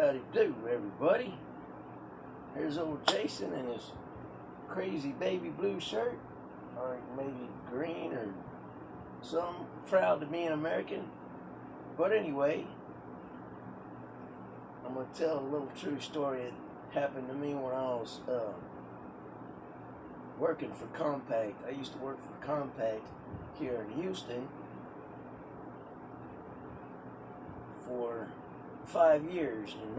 Howdy do, everybody. Here's old Jason in his crazy baby blue shirt, or maybe green or something. Proud to be an American. But anyway, I'm going to tell a little true story that happened to me when I was working for Compaq. I used to work for Compaq here in Houston for 5 years, from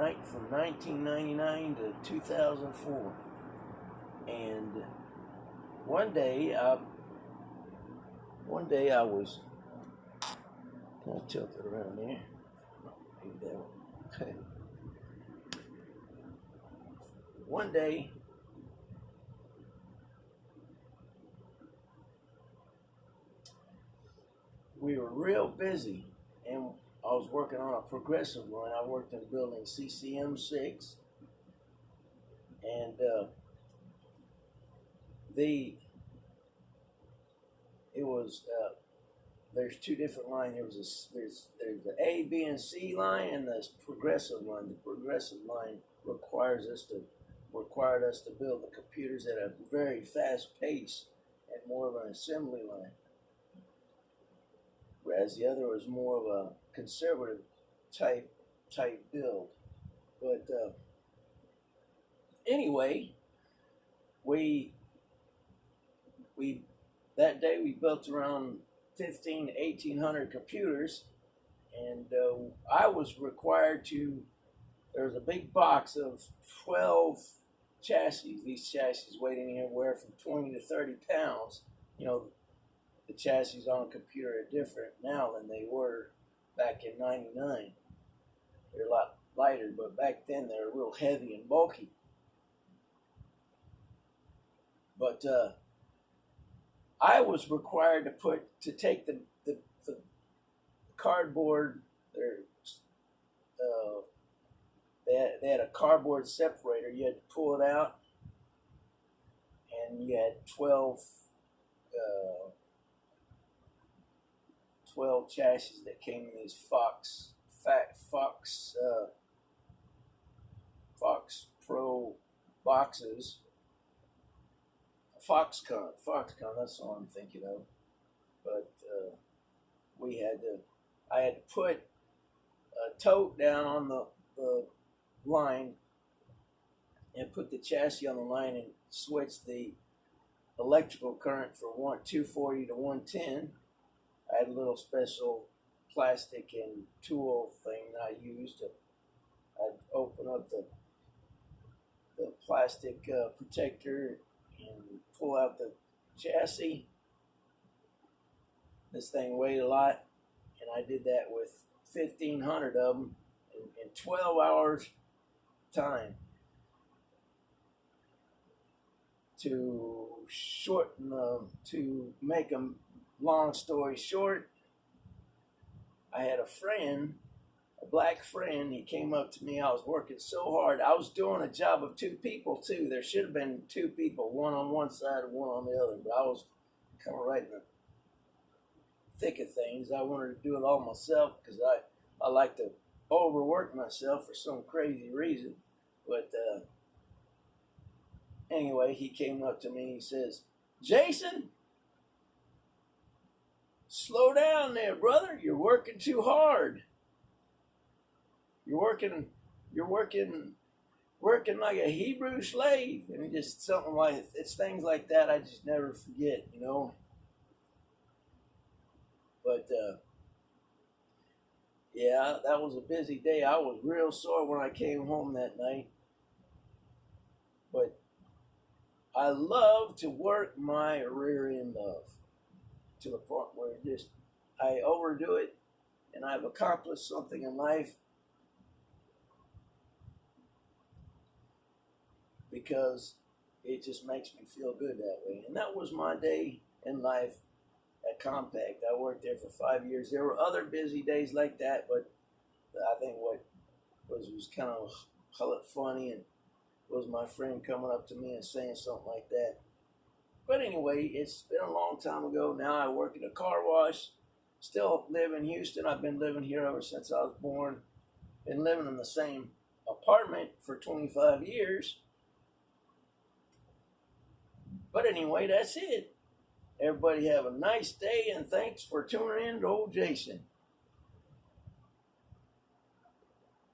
1999 to 2004. And one day I was kind of tilted around there. Maybe that one. One day we were real busy, and I was working on a progressive line. I worked in building CCM 6, and there's two different lines. There's the A, B, and C line, and the progressive line. The progressive line required us to build the computers at a very fast pace and more of an assembly line, whereas the other was more of a conservative type build. But anyway, we that day we built around 1,500 to 1,800 computers, and I was required to. There was a big box of 12 chassis. These chassis weighed anywhere from 20 to 30 pounds. You know, the chassis on a computer are different now than they were back in '99. They're a lot lighter, but back then they were real heavy and bulky. But I was required to take the cardboard. They had a cardboard separator. You had to pull it out, and you had 12 chassis that came in these Fox Pro boxes. Foxconn, that's all I'm thinking of. But I had to put a tote down on the line and put the chassis on the line and switch the electrical current from 240 to 110. I had a little special plastic and tool thing that I used. I'd open up the plastic protector and pull out the chassis. This thing weighed a lot, and I did that with 1,500 of them in 12 hours time. To make a long story short, I had a black friend. He came up to me. I was working so hard. I was doing a job of two people too. There should have been two people, one on one side and one on the other, but I was kind of right in the thick of things. I wanted to do it all myself because I like to overwork myself for some crazy reason. But anyway, he came up to me and he says, "Jason, slow down there, brother. You're working too hard. You're working like a Hebrew slave." And just something like, it's things like that I just never forget, you know. But yeah, that was a busy day. I was real sore when I came home that night. But I love to work my rear end off to the point where I overdo it, and I've accomplished something in life because it just makes me feel good that way. And that was my day in life at Compaq. I worked there for 5 years. There were other busy days like that, but I think what was kind of funny and was my friend coming up to me and saying something like that. But anyway, it's been a long time ago. Now I work at a car wash. Still live in Houston. I've been living here ever since I was born. Been living in the same apartment for 25 years. But anyway, that's it. Everybody have a nice day, and thanks for tuning in to old Jason.